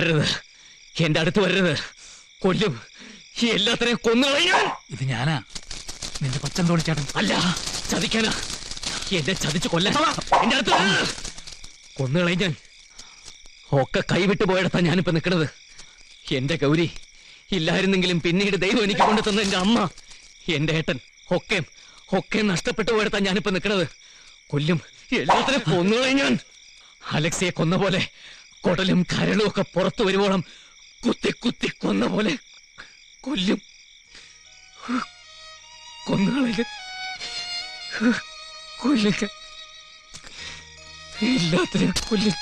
വരരുത്, എന്റെ അടുത്ത് വരരുത്. കൊല്ലും, എല്ലാത്തിനെയും കൊന്നുകളയാൻ. ഇത് ഞാനാ, നിന്റെ കൊച്ചൻ തോണിച്ചേട്ടൻ. അല്ല, ചതിക്കാനാ. എന്നെ ചതിച്ച് കൊല്ലാൻ എന്റെ അടുത്ത് കൊന്നുകളയും ഞാൻ. ഒക്കെ കൈവിട്ട് പോയിടത്താ ഞാനിപ്പോ നിൽക്കണത്. എന്റെ ഗൗരി ഇല്ലായിരുന്നെങ്കിലും പിന്നീട് ദൈവം എനിക്ക് കൊണ്ടു തന്ന എന്റെ അമ്മ, എന്റെ ഏട്ടൻ ഒക്കെ ഒക്കെ നഷ്ടപ്പെട്ടു പോയിടത്താ ഞാനിപ്പോ നിൽക്കണത്. കൊല്ലും, എല്ലാത്തിനും കൊന്നുകളയും ഞാൻ. അലക്സിയെ കൊന്ന പോലെ കൊടലും കരളും ഒക്കെ പുറത്തു വരുവോളം കുത്തി കുത്തി കൊന്ന പോലെ കൊല്ലും, കൊന്നുകളയും, കൊല്ലുക, എല്ലാത്തിനും കൊല്ലും.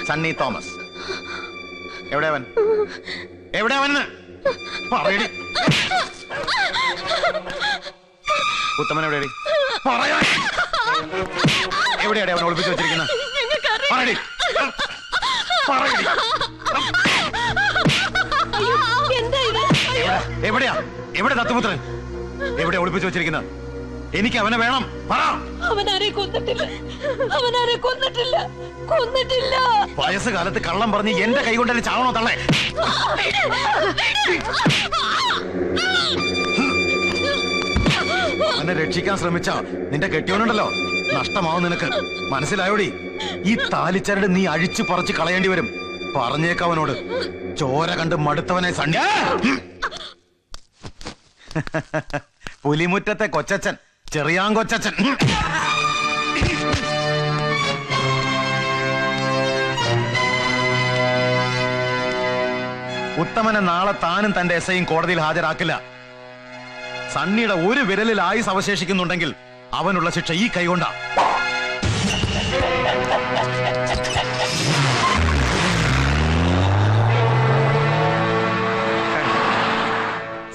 സണ്ണി തോമസ്. എവിടെയവൻ? എവിടെയവന് പറയടി. ഉത്തമൻ എവിടെയടി? പറയാ, എവിടെയാടി അവൻ ഒളിപ്പിച്ചു വെച്ചിരിക്കുന്നത്? പറയടി, പറയടി. എവിടെയാ? എവിടെ ദത്തുപുത്രൻ? എവിടെ ഒളിപ്പിച്ചു വെച്ചിരിക്കുന്നത്? എനിക്ക് അവനെ വേണം, പറ. അവനാരെ കൊന്നിട്ടില്ല, അവനാരെ കൊന്നിട്ടില്ല, കൊന്നിട്ടില്ല. വയസ്സുകാലത്ത് കള്ളം പറഞ്ഞ് എന്റെ കൈ കൊണ്ടല്ലേ ചാവണോ തള്ളേ? അവനെ രക്ഷിക്കാൻ ശ്രമിച്ച നിന്റെ കെട്ടിയോനുണ്ടല്ലോ, നഷ്ടമാവും നിനക്ക്. മനസ്സിലായോടി? ഈ താലിച്ചരട് നീ അഴിച്ചു പറിച്ച് കളയേണ്ടി വരും. പറഞ്ഞേക്കവനോട്. ചോര കണ്ട് മടുത്തവനെ സണ്ണി. പുലിമുറ്റത്തെ കൊച്ചച്ചൻ, ചെറിയാങ്കൊച്ചൻ. ഉത്തമനെ നാളെ താനും തന്റെ എസ്ഐയും കോടതിയിൽ ഹാജരാക്കില്ല. സണ്ണിയുടെ ഒരു വിരലിൽ ആയുസ് അവശേഷിക്കുന്നുണ്ടെങ്കിൽ അവനുള്ള ശിക്ഷ ഈ കൈകൊണ്ടാ.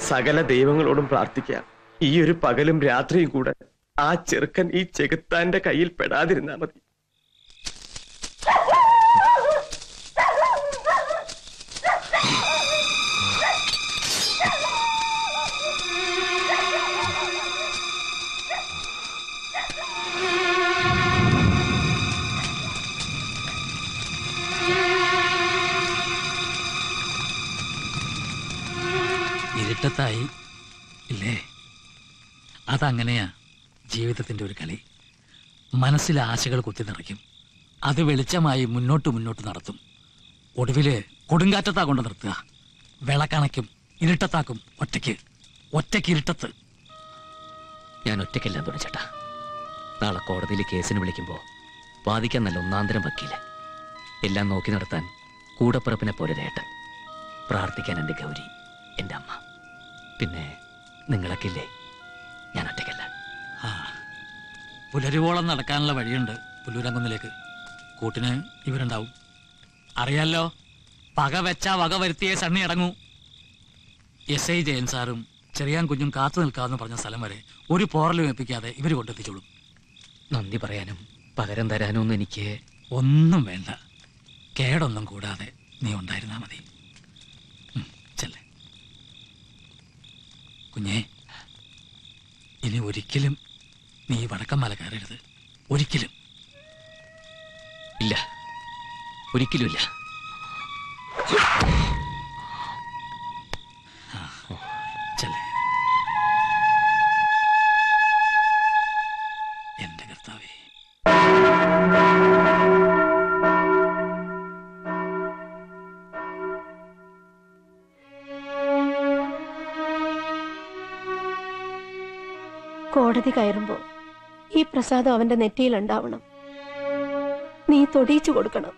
സകല ദൈവങ്ങളോടും പ്രാർത്ഥിക്കാം, ഈ ഒരു പകലും രാത്രിയും കൂടെ ആ ചെറുക്കൻ ഈ ചെകുത്താന്റെ കയ്യിൽ പെടാതിരുന്നാ മതി. ഇരുട്ടത്തായി ഇല്ലേ? അതങ്ങനെയാ ജീവിതത്തിന്റെ ഒരു കളി. മനസ്സിലെ ആശകൾ കുത്തി നിറയ്ക്കും, അത് വെളിച്ചമായി മുന്നോട്ട് മുന്നോട്ട് നടത്തും. ഒടുവില് കൊടുങ്കാറ്റത്താ കൊണ്ട് നിർത്തുക. വിളക്കണയ്ക്കും, ഇരുട്ടത്താക്കും. ഒറ്റയ്ക്ക് ഒറ്റയ്ക്ക് ഇരുട്ടത്ത്. ഞാൻ ഒറ്റയ്ക്കല്ല തുണച്ചേട്ടാ. നാളെ കോടതിയിൽ കേസിന് വിളിക്കുമ്പോൾ വാദിക്കാൻ നല്ല ഒന്നാന്തരം വക്കീല്, എല്ലാം നോക്കി നടത്താൻ കൂടപ്പിറപ്പിനെ പോലെ ഏട്ടൻ, പ്രാർത്ഥിക്കാൻ എൻ്റെ ഗൗരി, എൻ്റെ അമ്മ, പിന്നെ നിങ്ങളൊക്കെ ഇല്ലേ. ഞാൻ ഒറ്റയ്ക്കല്ല. പുലരുവോളം നടക്കാനുള്ള വഴിയുണ്ട് പുല്ലൂരങ്കുന്നിലേക്ക്. കൂട്ടിന് ഇവരുണ്ടാവും. അറിയാലോ, പക വെച്ചാ വക വരുത്തിയേ സണ്ണി ഇറങ്ങൂ. എസ്ഐ ജയൻ സാറും ചെറിയാൻ കുഞ്ഞും കാത്തു നിൽക്കാമെന്ന് പറഞ്ഞ സ്ഥലം വരെ ഒരു പോറലും ഏൽപ്പിക്കാതെ ഇവർ കൊണ്ടെത്തിച്ചോളും. നന്ദി പറയാനും പകരം തരാനും ഒന്നും എനിക്ക് ഒന്നും വേണ്ട. കേടൊന്നും കൂടാതെ നീ ഉണ്ടായിരുന്നാ മതി. ചെല്ലേ കുഞ്ഞേ, ഇനി ഒരിക്കലും നീ വടക്കം മല കയറരുത്. ഒരിക്കലും ഇല്ല, ഒരിക്കലും ഇല്ല. ചെല്ലേ എന്റെ കർത്താവേ. കോടതി കയറുമ്പോ ഈ പ്രസാദം അവന്റെ നെറ്റിയിലുണ്ടാവണം. നീ തൊടിയിച്ചു കൊടുക്കണം.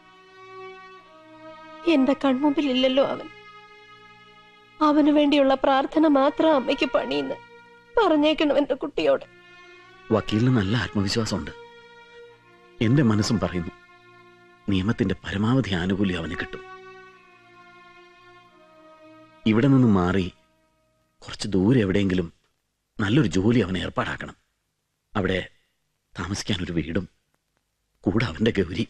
എന്റെ കൺമുമ്പിൽ ഇല്ലല്ലോ അവൻ. അവന് വേണ്ടിയുള്ള പ്രാർത്ഥന മാത്രം അമ്മയ്ക്ക് പണിയെന്ന് പറഞ്ഞേക്കണം എന്റെ കുട്ടിയോട്. വക്കീലിന് നല്ല ആത്മവിശ്വാസമുണ്ട്. എന്റെ മനസ്സും പറയുന്നു നിയമത്തിന്റെ പരമാവധി ആനുകൂല്യം അവന് കിട്ടും. ഇവിടെ നിന്ന് മാറി കുറച്ച് ദൂരെ എവിടെയെങ്കിലും നല്ലൊരു ജോലി അവന് ഏർപ്പാടാക്കണം. അവിടെ താമസിക്കാൻ ഒരു വീടും കൂടെ അവന്റെ ഗൗരി.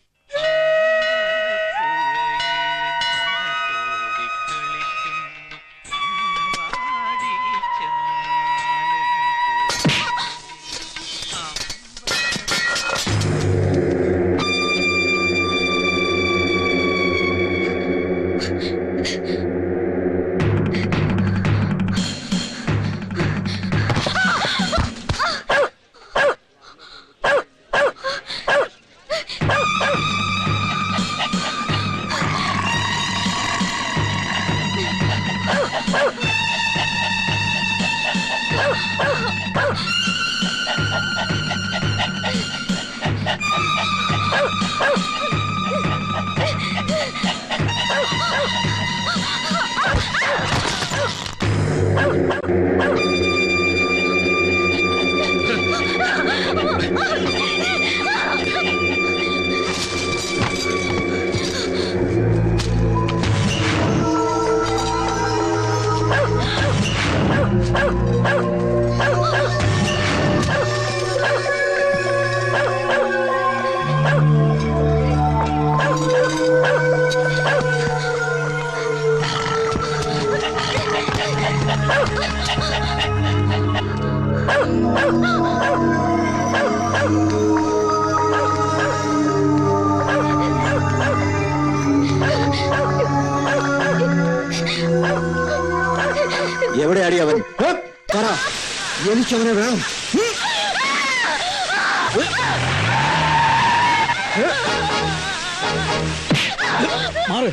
എവിടെയാടി അവൻ? പറ, എനിക്കവനെ വേണം. മാറ്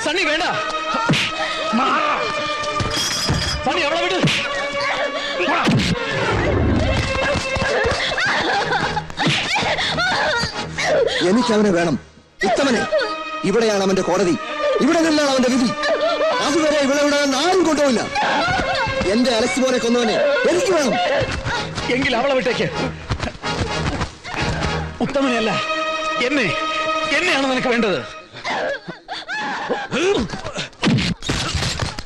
സണ്ണി, വേണ്ട. സണ്ണി അവളെ വിട്. എനിക്കവനെ വേണം, ഉത്തമനെ. ഇവിടെയാണ് അവന്റെ കോടതി, ഇവിടെ നിന്നാണ് അവന്റെ വിധി. അതുവരെ ഇവിടെ ആരും കൊണ്ടുപോയില്ല. എന്റെ അലക്സ് മോനെ കൊന്നവനെ എനിക്ക് വേണം. എങ്കിൽ അവളെ വിട്ടേക്ക്. ഉത്തമനെയല്ല, എന്നെയാണ് നിനക്ക് വേണ്ടത്.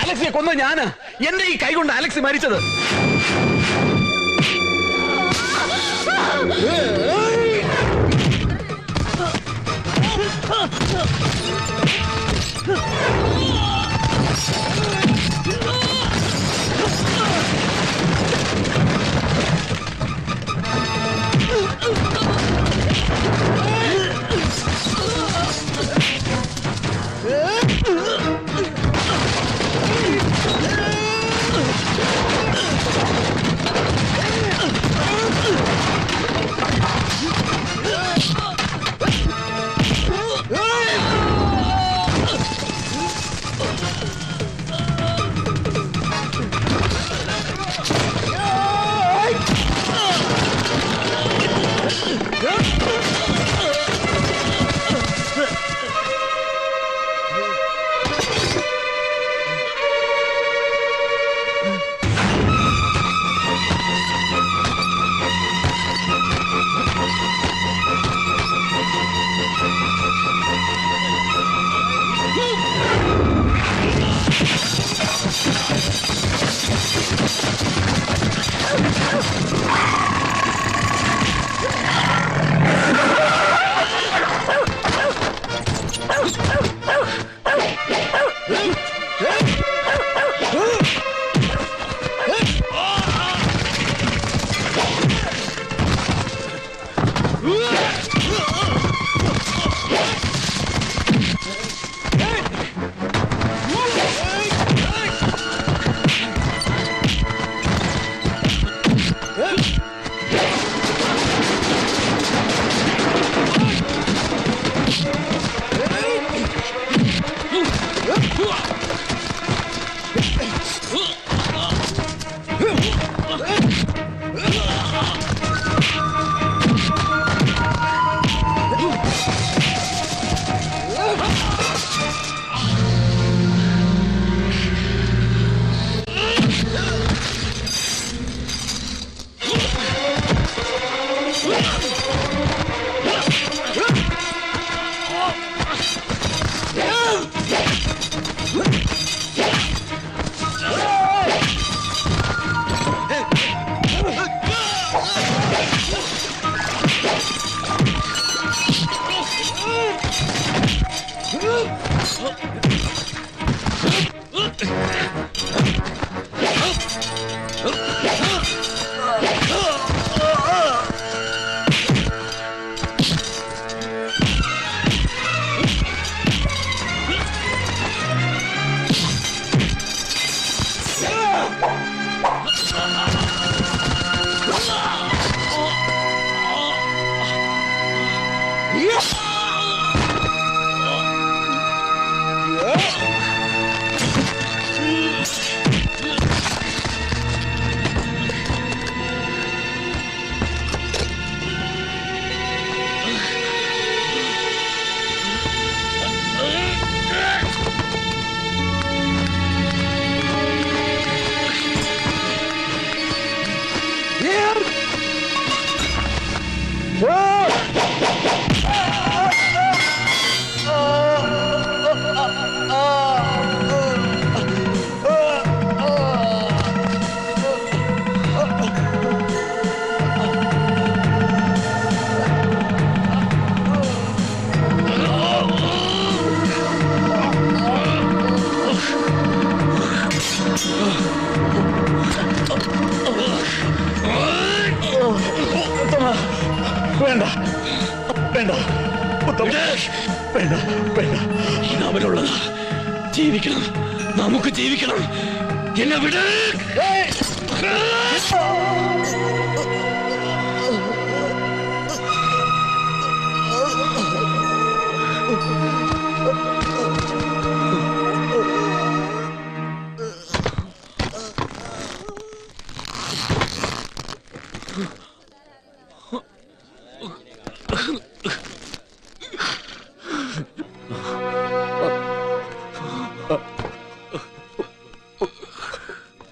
അലക്സിയെ കൊന്ന ഞാന്. എന്റെ ഈ കൈ കൊണ്ട് അലക്സ് മരിച്ചത്. വേണ്ട വേണ്ട വേണ്ട വേണ്ട, ഇത് അവനുള്ളതാ. ജീവിക്കണം, നമുക്ക് ജീവിക്കണം. എന്നെ വിട്.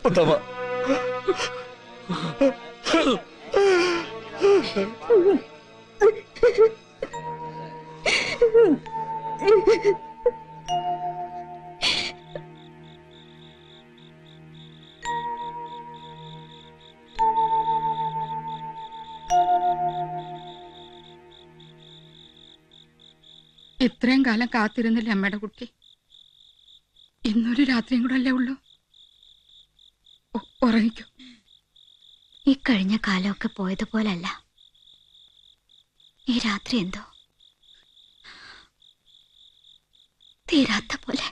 ഉത്തമ, ഇത്രയും കാലം കാത്തിരുന്നില്ല അമ്മയുടെ കുട്ടി. ഇന്നൊരു രാത്രിയും കൂടെ അല്ലേ ഉള്ളൂ. ഉറങ്ങിക്കോ. ഈ കഴിഞ്ഞ കാലമൊക്കെ പോയതുപോലല്ല. ഈ രാത്രി എന്തോ തീരാത്ത പോലെ.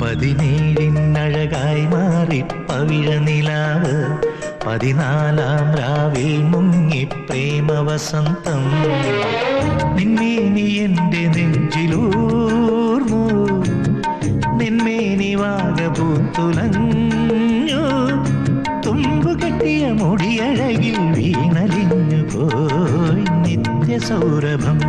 പതിനേഴിനഴകായി മാറി പവിഴനിലാവ്, 14-ാം രാവിൽ മുങ്ങി പ്രേമവസന്തം. നിന്മേനി എന്റെ നെഞ്ചിലൂർന്നു, നിന്മേനി വാഗപൂത്തുലഞ്ഞു. തുമ്പുകെട്ടിയ മുടിയഴകിൽ വീണലിഞ്ഞു പോയി നിത്യസൗരഭം.